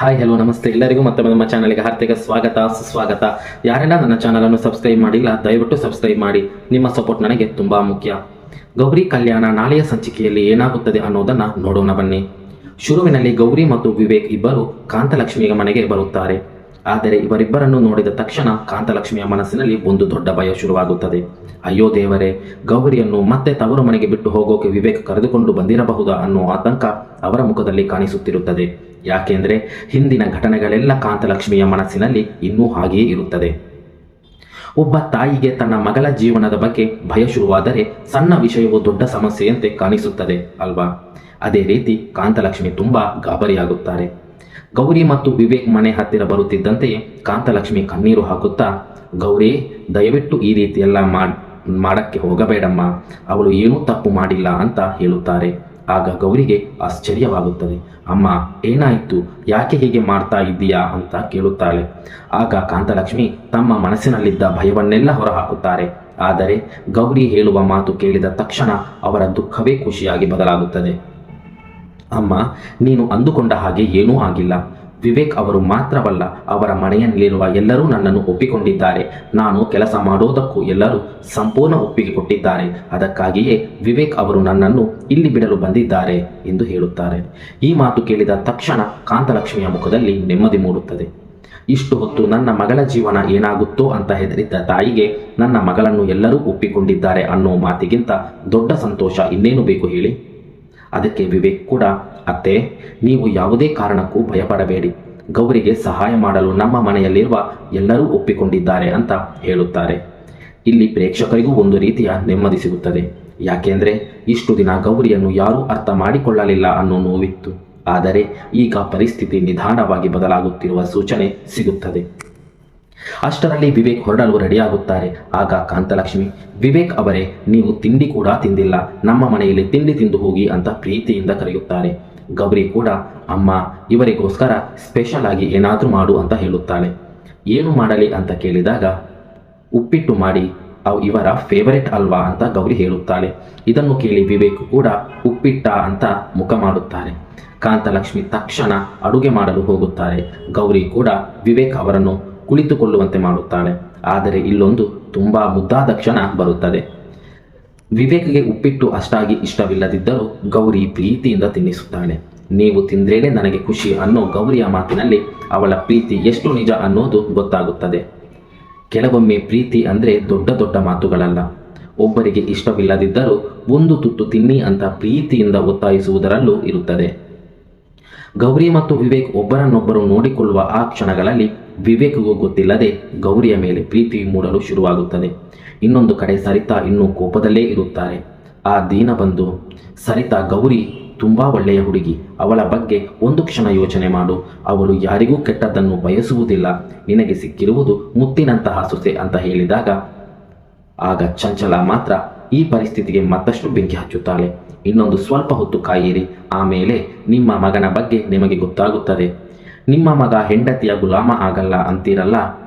Hi hello ನಮಸ್ತೆ ಎಲ್ಲರಿಗೂ ಮತ್ತೊಮ್ಮೆ ನಮ್ಮ ಚಾನಲ್ಗೆ ಹಾರ್ದಿಕ ಸ್ವಾಗತ ಸುಸ್ವಾಗತ. ಯಾರೆಲ್ಲ ನನ್ನ ಚಾನಲನ್ನು ಸಬ್ಸ್ಕ್ರೈಬ್ ಮಾಡಿಲ್ಲ ದಯವಿಟ್ಟು ಸಬ್ಸ್ಕ್ರೈಬ್ ಮಾಡಿ, ನಿಮ್ಮ ಸಪೋರ್ಟ್ ನನಗೆ ತುಂಬ ಮುಖ್ಯ. ಗೌರಿ ಕಲ್ಯಾಣ ನಾಳೆಯ ಸಂಚಿಕೆಯಲ್ಲಿ ಏನಾಗುತ್ತದೆ ಅನ್ನೋದನ್ನು ನೋಡೋಣ ಬನ್ನಿ. ಶುರುವಿನಲ್ಲಿ ಗೌರಿ ಮತ್ತು ವಿವೇಕ್ ಇಬ್ಬರು ಕಾಂತಲಕ್ಷ್ಮಿಯ ಮನೆಗೆ ಬರುತ್ತಾರೆ. ಆದರೆ ಇವರಿಬ್ಬರನ್ನು ನೋಡಿದ ತಕ್ಷಣ ಕಾಂತಲಕ್ಷ್ಮಿಯ ಮನಸ್ಸಿನಲ್ಲಿ ಒಂದು ದೊಡ್ಡ ಭಯ ಶುರುವಾಗುತ್ತದೆ. ಅಯ್ಯೋ ದೇವರೇ, ಗೌರಿಯನ್ನು ಮತ್ತೆ ತವರು ಮನೆಗೆ ಬಿಟ್ಟು ಹೋಗೋಕೆ ವಿವೇಕ್ ಕರೆದುಕೊಂಡು ಬಂದಿರಬಹುದಾ ಅನ್ನೋ ಆತಂಕ ಅವರ ಮುಖದಲ್ಲಿ ಕಾಣಿಸುತ್ತಿರುತ್ತದೆ. ಯಾಕೆಂದ್ರೆ ಹಿಂದಿನ ಘಟನೆಗಳೆಲ್ಲ ಕಾಂತಲಕ್ಷ್ಮಿಯ ಮನಸ್ಸಿನಲ್ಲಿ ಇನ್ನೂ ಹಾಗೆಯೇ ಇರುತ್ತದೆ. ಒಬ್ಬ ತಾಯಿಗೆ ತನ್ನ ಮಗಳ ಜೀವನದ ಬಗ್ಗೆ ಭಯ ಶುರುವಾದರೆ ಸಣ್ಣ ವಿಷಯವು ದೊಡ್ಡ ಸಮಸ್ಯೆಯಂತೆ ಕಾಣಿಸುತ್ತದೆ ಅಲ್ವಾ? ಅದೇ ರೀತಿ ಕಾಂತಲಕ್ಷ್ಮಿ ತುಂಬಾ ಗಾಬರಿಯಾಗುತ್ತಾರೆ. ಗೌರಿ ಮತ್ತು ವಿವೇಕ್ ಮನೆ ಹತ್ತಿರ ಬರುತ್ತಿದ್ದಂತೆಯೇ ಕಾಂತಲಕ್ಷ್ಮಿ ಕಣ್ಣೀರು ಹಾಕುತ್ತಾ, ಗೌರಿ, ದಯವಿಟ್ಟು ಈ ರೀತಿಯೆಲ್ಲ ಮಾಡಕ್ಕೆ ಹೋಗಬೇಡಮ್ಮ, ಅವಳು ಏನೂ ತಪ್ಪು ಮಾಡಿಲ್ಲ ಅಂತ ಹೇಳುತ್ತಾರೆ. ಆಗ ಗೌರಿಗೆ ಆಶ್ಚರ್ಯವಾಗುತ್ತದೆ. ಅಮ್ಮ, ಏನಾಯಿತು, ಯಾಕೆ ಹೀಗೆ ಮಾಡ್ತಾ ಇದ್ದೀಯಾ ಅಂತ ಕೇಳುತ್ತಾಳೆ. ಆಗ ಕಾಂತಲಕ್ಷ್ಮಿ ತಮ್ಮ ಮನಸ್ಸಿನಲ್ಲಿದ್ದ ಭಯವನ್ನೆಲ್ಲ ಹೊರಹಾಕುತ್ತಾರೆ. ಆದರೆ ಗೌರಿ ಹೇಳುವ ಮಾತು ಕೇಳಿದ ತಕ್ಷಣ ಅವರ ದುಃಖವೇ ಖುಷಿಯಾಗಿ ಬದಲಾಗುತ್ತದೆ. ಅಮ್ಮ, ನೀನು ಅಂದುಕೊಂಡ ಹಾಗೆ ಏನೂ ಆಗಿಲ್ಲ. ವಿವೇಕ್ ಅವರು ಮಾತ್ರವಲ್ಲ, ಅವರ ಮನೆಯಲ್ಲಿರುವ ಎಲ್ಲರೂ ನನ್ನನ್ನು ಒಪ್ಪಿಕೊಂಡಿದ್ದಾರೆ. ನಾನು ಕೆಲಸ ಮಾಡೋದಕ್ಕೂ ಎಲ್ಲರೂ ಸಂಪೂರ್ಣ ಒಪ್ಪಿಗೆ ಕೊಟ್ಟಿದ್ದಾರೆ. ಅದಕ್ಕಾಗಿಯೇ ವಿವೇಕ್ ಅವರು ನನ್ನನ್ನು ಇಲ್ಲಿ ಬಿಡಲು ಬಂದಿದ್ದಾರೆ ಎಂದು ಹೇಳುತ್ತಾರೆ. ಈ ಮಾತು ಕೇಳಿದ ತಕ್ಷಣ ಕಾಂತಲಕ್ಷ್ಮಿಯ ಮುಖದಲ್ಲಿ ನೆಮ್ಮದಿ ಮೂಡುತ್ತದೆ. ಇಷ್ಟು ಹೊತ್ತು ನನ್ನ ಮಗಳ ಜೀವನ ಏನಾಗುತ್ತೋ ಅಂತ ಹೆದರಿದ್ದ ತಾಯಿಗೆ ನನ್ನ ಮಗಳನ್ನು ಎಲ್ಲರೂ ಒಪ್ಪಿಕೊಂಡಿದ್ದಾರೆ ಅನ್ನೋ ಮಾತಿಗಿಂತ ದೊಡ್ಡ ಸಂತೋಷ ಇನ್ನೇನು ಬೇಕು ಹೇಳಿ? ಅದಕ್ಕೆ ವಿವೇಕ್ ಕೂಡ, ಅತ್ತೆ, ನೀವು ಯಾವುದೇ ಕಾರಣಕ್ಕೂ ಭಯಪಡಬೇಡಿ, ಗೌರಿಗೆ ಸಹಾಯ ಮಾಡಲು ನಮ್ಮ ಮನೆಯಲ್ಲಿರುವ ಎಲ್ಲರೂ ಒಪ್ಪಿಕೊಂಡಿದ್ದಾರೆ ಅಂತ ಹೇಳುತ್ತಾರೆ. ಇಲ್ಲಿ ಪ್ರೇಕ್ಷಕರಿಗೂ ಒಂದು ರೀತಿಯ ನೆಮ್ಮದಿ ಸಿಗುತ್ತದೆ. ಯಾಕೆಂದ್ರೆ ಇಷ್ಟು ದಿನ ಗೌರಿಯನ್ನು ಯಾರೂ ಅರ್ಥ ಮಾಡಿಕೊಳ್ಳಲಿಲ್ಲ ಅನ್ನೋ ನೋವಿತ್ತು. ಆದರೆ ಈಗ ಪರಿಸ್ಥಿತಿ ನಿಧಾನವಾಗಿ ಬದಲಾಗುತ್ತಿರುವ ಸೂಚನೆ ಸಿಗುತ್ತದೆ. ಅಷ್ಟರಲ್ಲಿ ವಿವೇಕ್ ಹೊರಡಲು ರೆಡಿಯಾಗುತ್ತಾರೆ. ಆಗ ಕಾಂತಲಕ್ಷ್ಮಿ, ವಿವೇಕ್ ಅವರೇ, ನೀವು ತಿಂಡಿ ಕೂಡ ತಿಂದಿಲ್ಲ, ನಮ್ಮ ಮನೆಯಲ್ಲಿ ತಿಂಡಿ ತಿಂದು ಹೋಗಿ ಅಂತ ಪ್ರೀತಿಯಿಂದ ಕರೆಯುತ್ತಾರೆ. ಗೌರಿ ಕೂಡ, ಅಮ್ಮ, ಇವರಿಗೋಸ್ಕರ ಸ್ಪೆಷಲ್ ಆಗಿ ಏನಾದರೂ ಮಾಡು ಅಂತ ಹೇಳುತ್ತಾಳೆ. ಏನು ಮಾಡಲಿ ಅಂತ ಕೇಳಿದಾಗ, ಉಪ್ಪಿಟ್ಟು ಮಾಡಿ, ಇವರ ಫೇವರೆಟ್ ಅಲ್ವಾ ಅಂತ ಗೌರಿ ಹೇಳುತ್ತಾಳೆ. ಇದನ್ನು ಕೇಳಿ ವಿವೇಕ್ ಕೂಡ ಉಪ್ಪಿಟ್ಟ ಅಂತ ಮುಖ ಮಾಡುತ್ತಾರೆ. ಕಾಂತಲಕ್ಷ್ಮಿ ತಕ್ಷಣ ಅಡುಗೆ ಮಾಡಲು ಹೋಗುತ್ತಾರೆ. ಗೌರಿ ಕೂಡ ವಿವೇಕ್ ಅವರನ್ನು ಕುಳಿತುಕೊಳ್ಳುವಂತೆ ಮಾಡುತ್ತಾಳೆ. ಆದರೆ ಇಲ್ಲೊಂದು ತುಂಬಾ ಮುದ್ದಾದ ಕ್ಷಣ ಬರುತ್ತದೆ. ವಿವೇಕ್ಗೆ ಉಪ್ಪಿಟ್ಟು ಅಷ್ಟಾಗಿ ಇಷ್ಟವಿಲ್ಲದಿದ್ದರೂ ಗೌರಿ ಪ್ರೀತಿಯಿಂದ ತಿನ್ನಿಸುತ್ತಾಳೆ. ನೀವು ತಿಂದ್ರೇನೆ ನನಗೆ ಖುಷಿ ಅನ್ನೋ ಗೌರಿಯ ಮಾತಿನಲ್ಲಿ ಅವಳ ಪ್ರೀತಿ ಎಷ್ಟು ನಿಜ ಅನ್ನೋದು ಗೊತ್ತಾಗುತ್ತದೆ. ಕೆಲವೊಮ್ಮೆ ಪ್ರೀತಿ ಅಂದರೆ ದೊಡ್ಡ ದೊಡ್ಡ ಮಾತುಗಳಲ್ಲ. ಒಬ್ಬರಿಗೆ ಇಷ್ಟವಿಲ್ಲದಿದ್ದರೂ ಒಂದು ತುತ್ತು ತಿನ್ನಿ ಅಂತ ಪ್ರೀತಿಯಿಂದ ಒತ್ತಾಯಿಸುವುದರಲ್ಲೂ ಇರುತ್ತದೆ. ಗೌರಿ ಮತ್ತು ವಿವೇಕ್ ಒಬ್ಬರನ್ನೊಬ್ಬರು ನೋಡಿಕೊಳ್ಳುವ ಆ ಕ್ಷಣಗಳಲ್ಲಿ ವಿವೇಕ್ಗೂ ಗೊತ್ತಿಲ್ಲದೆ ಗೌರಿಯ ಮೇಲೆ ಪ್ರೀತಿ ಮೂಡಲು ಶುರುವಾಗುತ್ತದೆ. ಇನ್ನೊಂದು ಕಡೆ ಸರಿತಾ ಇನ್ನೂ ಕೋಪದಲ್ಲೇ ಇರುತ್ತಾರೆ. ಆ ದಿನ ಬಂದು, ಸರಿತಾ, ಗೌರಿ ತುಂಬಾ ಒಳ್ಳೆಯ ಹುಡುಗಿ, ಅವಳ ಬಗ್ಗೆ ಒಂದು ಕ್ಷಣ ಯೋಚನೆ ಮಾಡು, ಅವಳು ಯಾರಿಗೂ ಕೆಟ್ಟದ್ದನ್ನು ಬಯಸುವುದಿಲ್ಲ, ನಿನಗೆ ಸಿಕ್ಕಿರುವುದು ಮುತ್ತಿನಂತಹ ಸೊಸೆ ಅಂತ ಹೇಳಿದಾಗ ಆಗ ಚಂಚಲ ಮಾತ್ರ ಈ ಪರಿಸ್ಥಿತಿಗೆ ಮತ್ತಷ್ಟು ಬೆಂಕಿ ಹಚ್ಚುತ್ತಾಳೆ. ಇನ್ನೊಂದು ಸ್ವಲ್ಪ ಹೊತ್ತು ಕಾಯಿರಿ, ಆಮೇಲೆ ನಿಮ್ಮ ಮಗನ ಬಗ್ಗೆ ನಿಮಗೆ ಗೊತ್ತಾಗುತ್ತದೆ. ನಿಮ್ಮ ಮಗ ಹೆಂಡತಿಯ ಗುಲಾಮ ಆಗಲ್ಲ ಅಂತೀರಲ್ಲ,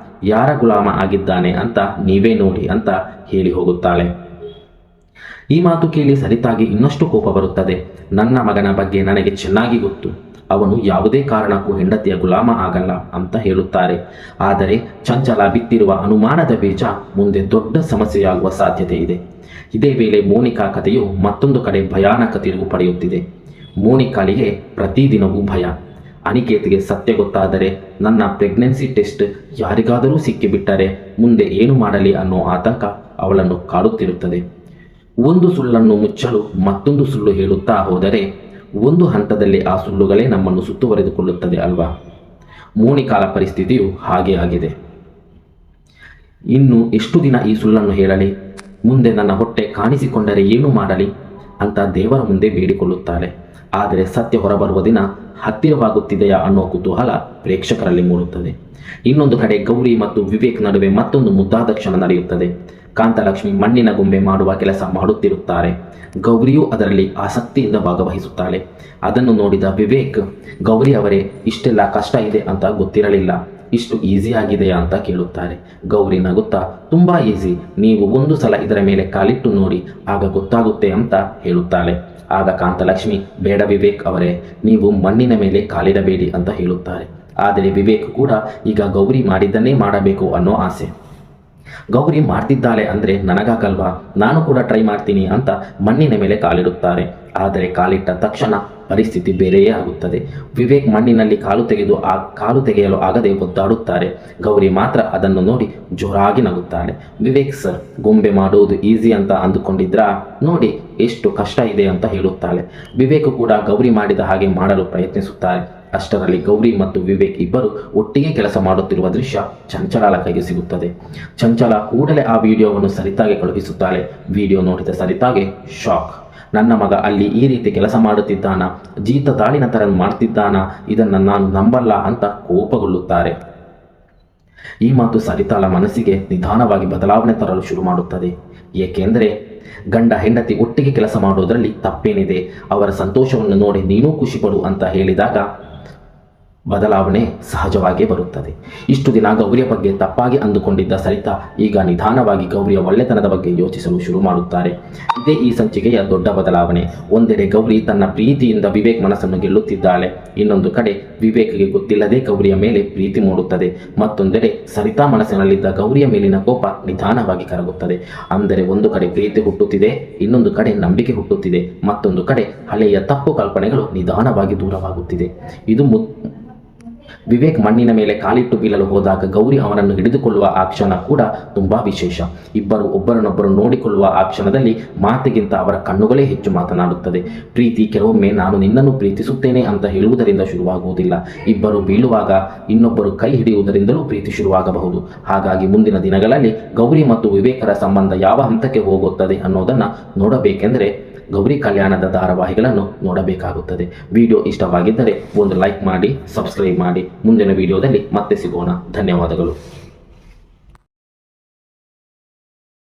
ಯಾರ ಗುಲಾಮ ಆಗಿದ್ದಾನೆ ಅಂತ ನೀವೇ ನೋಡಿ ಅಂತ ಹೇಳಿ ಹೋಗುತ್ತಾಳೆ. ಈ ಮಾತು ಕೇಳಿ ಸರಿತಾಗಿ ಇನ್ನಷ್ಟು ಕೋಪ ಬರುತ್ತದೆ. ನನ್ನ ಮಗನ ಬಗ್ಗೆ ನನಗೆ ಚೆನ್ನಾಗಿ ಗೊತ್ತು, ಅವನು ಯಾವುದೇ ಕಾರಣಕ್ಕೂ ಹೆಂಡತಿಯ ಗುಲಾಮ ಆಗಲ್ಲ ಅಂತ ಹೇಳುತ್ತಾರೆ. ಆದರೆ ಚಂಚಲ ಬಿತ್ತಿರುವ ಅನುಮಾನದ ಬೀಜ ಮುಂದೆ ದೊಡ್ಡ ಸಮಸ್ಯೆಯಾಗುವ ಸಾಧ್ಯತೆ ಇದೆ. ಇದೇ ವೇಳೆ ಮೋನಿಕಾ ಕಥೆಯು ಮತ್ತೊಂದು ಕಡೆ ಭಯಾನಕ ತಿರುವು ಪಡೆಯುತ್ತಿದೆ. ಮೋನಿಕಾಳಿಗೆ ಪ್ರತಿದಿನವೂ ಭಯ. ಅನಿಕೇತ್ಗೆ ಸತ್ಯ ಗೊತ್ತಾದರೆ, ನನ್ನ ಪ್ರೆಗ್ನೆನ್ಸಿ ಟೆಸ್ಟ್ ಯಾರಿಗಾದರೂ ಸಿಕ್ಕಿಬಿಟ್ಟರೆ ಮುಂದೆ ಏನು ಮಾಡಲಿ ಅನ್ನೋ ಆತಂಕ ಅವಳನ್ನು ಕಾಡುತ್ತಿರುತ್ತದೆ. ಒಂದು ಸುಳ್ಳನ್ನು ಮುಚ್ಚಲು ಮತ್ತೊಂದು ಸುಳ್ಳು ಹೇಳುತ್ತಾ ಹೋದರೆ ಒಂದು ಹಂತದಲ್ಲಿ ಆ ಸುಳ್ಳುಗಳೇ ನಮ್ಮನ್ನು ಸುತ್ತುವರೆದುಕೊಳ್ಳುತ್ತದೆ ಅಲ್ವಾ? ಮೋನಿಕಾಳ ಪರಿಸ್ಥಿತಿಯು ಹಾಗೆ ಆಗಿದೆ. ಇನ್ನು ಎಷ್ಟು ದಿನ ಈ ಸುಳ್ಳನ್ನು ಹೇಳಲಿ? ಮುಂದೆ ನನ್ನ ಹೊಟ್ಟೆ ಕಾಣಿಸಿಕೊಂಡರೆ ಏನು ಮಾಡಲಿ ಅಂತ ದೇವರ ಮುಂದೆ ಬೇಡಿಕೊಳ್ಳುತ್ತಾರೆ. ಆದರೆ ಸತ್ಯ ಹೊರಬರುವ ದಿನ ಹತ್ತಿರವಾಗುತ್ತಿದೆಯಾ ಅನ್ನೋ ಕುತೂಹಲ ಪ್ರೇಕ್ಷಕರಲ್ಲಿ ಮೂಡುತ್ತದೆ. ಇನ್ನೊಂದು ಕಡೆ ಗೌರಿ ಮತ್ತು ವಿವೇಕ್ ನಡುವೆ ಮತ್ತೊಂದು ಮುದ್ದಾದ ಕ್ಷಣ ನಡೆಯುತ್ತದೆ. ಕಾಂತಲಕ್ಷ್ಮಿ ಮಣ್ಣಿನ ಗೊಂಬೆ ಮಾಡುವ ಕೆಲಸ ಮಾಡುತ್ತಿರುತ್ತಾರೆ. ಗೌರಿಯೂ ಅದರಲ್ಲಿ ಆಸಕ್ತಿಯಿಂದ ಭಾಗವಹಿಸುತ್ತಾಳೆ. ಅದನ್ನು ನೋಡಿದ ವಿವೇಕ್, ಗೌರಿ ಅವರೇ, ಇಷ್ಟೆಲ್ಲ ಕಷ್ಟ ಇದೆ ಅಂತ ಗೊತ್ತಿರಲಿಲ್ಲ, ಇಷ್ಟು ಈಸಿ ಆಗಿದೆಯಾ ಅಂತ ಕೇಳುತ್ತಾರೆ. ಗೌರಿ ನಗುತ್ತಾ, ತುಂಬಾ ಈಸಿ, ನೀವು ಒಂದು ಸಲ ಇದರ ಮೇಲೆ ಕಾಲಿಟ್ಟು ನೋಡಿ, ಆಗ ಗೊತ್ತಾಗುತ್ತೆ ಅಂತ ಹೇಳುತ್ತಾಳೆ. ಆಗ ಕಾಂತಲಕ್ಷ್ಮಿ, ಬೇಡ ವಿವೇಕ್ ಅವರೇ, ನೀವು ಮಣ್ಣಿನ ಮೇಲೆ ಕಾಲಿಡಬೇಡಿ ಅಂತ ಹೇಳುತ್ತಾರೆ. ಆದರೆ ವಿವೇಕ್ ಕೂಡ ಈಗ ಗೌರಿ ಮಾಡಿದ್ದನ್ನೇ ಮಾಡಬೇಕು ಅನ್ನೋ ಆಸೆ. ಗೌರಿ ಮಾಡ್ತಿದ್ದಾಳೆ ಅಂದರೆ ನನಗಾಗಲ್ವಾ, ನಾನು ಕೂಡ ಟ್ರೈ ಮಾಡ್ತೀನಿ ಅಂತ ಮಣ್ಣಿನ ಮೇಲೆ ಕಾಲಿಡುತ್ತಾರೆ. ಆದರೆ ಕಾಲಿಟ್ಟ ತಕ್ಷಣ ಪರಿಸ್ಥಿತಿ ಬೇರೆಯೇ ಆಗುತ್ತದೆ. ವಿವೇಕ್ ಮಣ್ಣಿನಲ್ಲಿ ಕಾಲು ತೆಗೆಯಲು ಆಗದೆ ಒದ್ದಾಡುತ್ತಾರೆ. ಗೌರಿ ಮಾತ್ರ ಅದನ್ನು ನೋಡಿ ಜೋರಾಗಿ ನಗುತ್ತಾಳೆ. ವಿವೇಕ್ ಸರ್, ಗೊಂಬೆ ಮಾಡುವುದು ಈಸಿ ಅಂತ ಅಂದುಕೊಂಡಿದ್ರಾ? ನೋಡಿ ಎಷ್ಟು ಕಷ್ಟ ಇದೆ ಅಂತ ಹೇಳುತ್ತಾಳೆ. ವಿವೇಕ್ ಕೂಡ ಗೌರಿ ಮಾಡಿದ ಹಾಗೆ ಮಾಡಲು ಪ್ರಯತ್ನಿಸುತ್ತಾರೆ. ಅಷ್ಟರಲ್ಲಿ ಗೌರಿ ಮತ್ತು ವಿವೇಕ್ ಇಬ್ಬರು ಒಟ್ಟಿಗೆ ಕೆಲಸ ಮಾಡುತ್ತಿರುವ ದೃಶ್ಯ ಚಂಚಲಾಳ ಕೈಗೆ ಸಿಗುತ್ತದೆ. ಚಂಚಲ ಕೂಡಲೇ ಆ ವಿಡಿಯೋವನ್ನು ಸರಿತಾಗೆ ಕಳುಹಿಸುತ್ತಾಳೆ. ವಿಡಿಯೋ ನೋಡಿದ ಸರಿತಾಗೆ ಶಾಕ್. ನನ್ನ ಮಗ ಅಲ್ಲಿ ಈ ರೀತಿ ಕೆಲಸ ಮಾಡುತ್ತಿದ್ದಾನ, ಜೀತ ದಾಳಿನ ಥರ ಮಾಡ್ತಿದ್ದಾನ, ಇದನ್ನು ನಾನು ನಂಬಲ್ಲ ಅಂತ ಕೋಪಗೊಳ್ಳುತ್ತಾರೆ. ಈ ಮಾತು ಸರಿತಾಳ ಮನಸ್ಸಿಗೆ ನಿಧಾನವಾಗಿ ಬದಲಾವಣೆ ತರಲು ಶುರು ಮಾಡುತ್ತದೆ. ಏಕೆಂದರೆ ಗಂಡ ಹೆಂಡತಿ ಒಟ್ಟಿಗೆ ಕೆಲಸ ಮಾಡುವುದರಲ್ಲಿ ತಪ್ಪೇನಿದೆ, ಅವರ ಸಂತೋಷವನ್ನು ನೋಡಿ ನೀನೂ ಖುಷಿಪಡು ಅಂತ ಹೇಳಿದಾಗ ಬದಲಾವಣೆ ಸಹಜವಾಗಿ ಬರುತ್ತದೆ. ಇಷ್ಟು ದಿನ ಗೌರಿಯ ಬಗ್ಗೆ ತಪ್ಪಾಗಿ ಅಂದುಕೊಂಡಿದ್ದ ಸರಿತಾ ಈಗ ನಿಧಾನವಾಗಿ ಗೌರಿಯ ಒಳ್ಳೆತನದ ಬಗ್ಗೆ ಯೋಚಿಸಲು ಶುರು ಮಾಡುತ್ತಾರೆ. ಇದೇ ಈ ಸಂಚಿಕೆಯ ದೊಡ್ಡ ಬದಲಾವಣೆ. ಒಂದೆಡೆ ಗೌರಿ ತನ್ನ ಪ್ರೀತಿಯಿಂದ ವಿವೇಕ್ ಮನಸ್ಸನ್ನು ಗೆಲ್ಲುತ್ತಿದ್ದಾಳೆ. ಇನ್ನೊಂದು ಕಡೆ ವಿವೇಕ್ಗೆ ಗೊತ್ತಿಲ್ಲದೆ ಗೌರಿಯ ಮೇಲೆ ಪ್ರೀತಿ ಮೂಡುತ್ತದೆ. ಮತ್ತೊಂದೆಡೆ ಸರಿತಾ ಮನಸ್ಸಿನಲ್ಲಿದ್ದ ಗೌರಿಯ ಮೇಲಿನ ಕೋಪ ನಿಧಾನವಾಗಿ ಕರಗುತ್ತದೆ. ಅಂದರೆ ಒಂದು ಕಡೆ ಪ್ರೀತಿ ಹುಟ್ಟುತ್ತಿದೆ, ಇನ್ನೊಂದು ಕಡೆ ನಂಬಿಕೆ ಹುಟ್ಟುತ್ತಿದೆ, ಮತ್ತೊಂದು ಕಡೆ ಹಳೆಯ ತಪ್ಪು ಕಲ್ಪನೆಗಳು ನಿಧಾನವಾಗಿ ದೂರವಾಗುತ್ತಿದೆ. ಇದು ವಿವೇಕ್ ಮಣ್ಣಿನ ಮೇಲೆ ಕಾಲಿಟ್ಟು ಬೀಳಲು ಹೋದಾಗ ಗೌರಿ ಅವನನ್ನು ಹಿಡಿದುಕೊಳ್ಳುವ ಆ ಕ್ಷಣ ಕೂಡ ತುಂಬಾ ವಿಶೇಷ. ಇಬ್ಬರು ಒಬ್ಬರನ್ನೊಬ್ಬರು ನೋಡಿಕೊಳ್ಳುವ ಆ ಕ್ಷಣದಲ್ಲಿ ಮಾತಿಗಿಂತ ಅವರ ಕಣ್ಣುಗಳೇ ಹೆಚ್ಚು ಮಾತನಾಡುತ್ತದೆ. ಪ್ರೀತಿ ಕೆಲವೊಮ್ಮೆ ನಾನು ನಿನ್ನನ್ನು ಪ್ರೀತಿಸುತ್ತೇನೆ ಅಂತ ಹೇಳುವುದರಿಂದ ಶುರುವಾಗುವುದಿಲ್ಲ. ಇಬ್ಬರು ಬೀಳುವಾಗ ಇನ್ನೊಬ್ಬರು ಕೈ ಹಿಡಿಯುವುದರಿಂದಲೂ ಪ್ರೀತಿ ಶುರುವಾಗಬಹುದು. ಹಾಗಾಗಿ ಮುಂದಿನ ದಿನಗಳಲ್ಲಿ ಗೌರಿ ಮತ್ತು ವಿವೇಕರ ಸಂಬಂಧ ಯಾವ ಹಂತಕ್ಕೆ ಹೋಗುತ್ತದೆ ಅನ್ನೋದನ್ನು ನೋಡಬೇಕೆಂದರೆ ಗೌರಿ ಕಲ್ಯಾಣದ ಧಾರಾವಾಹಿಗಳನ್ನು ನೋಡಬೇಕಾಗುತ್ತದೆ. ವಿಡಿಯೋ ಇಷ್ಟವಾಗಿದ್ದರೆ ಒಂದು ಲೈಕ್ ಮಾಡಿ, ಸಬ್ಸ್ಕ್ರೈಬ್ ಮಾಡಿ. ಮುಂದಿನ ವಿಡಿಯೋದಲ್ಲಿ ಮತ್ತೆ ಸಿಗೋಣ. ಧನ್ಯವಾದಗಳು.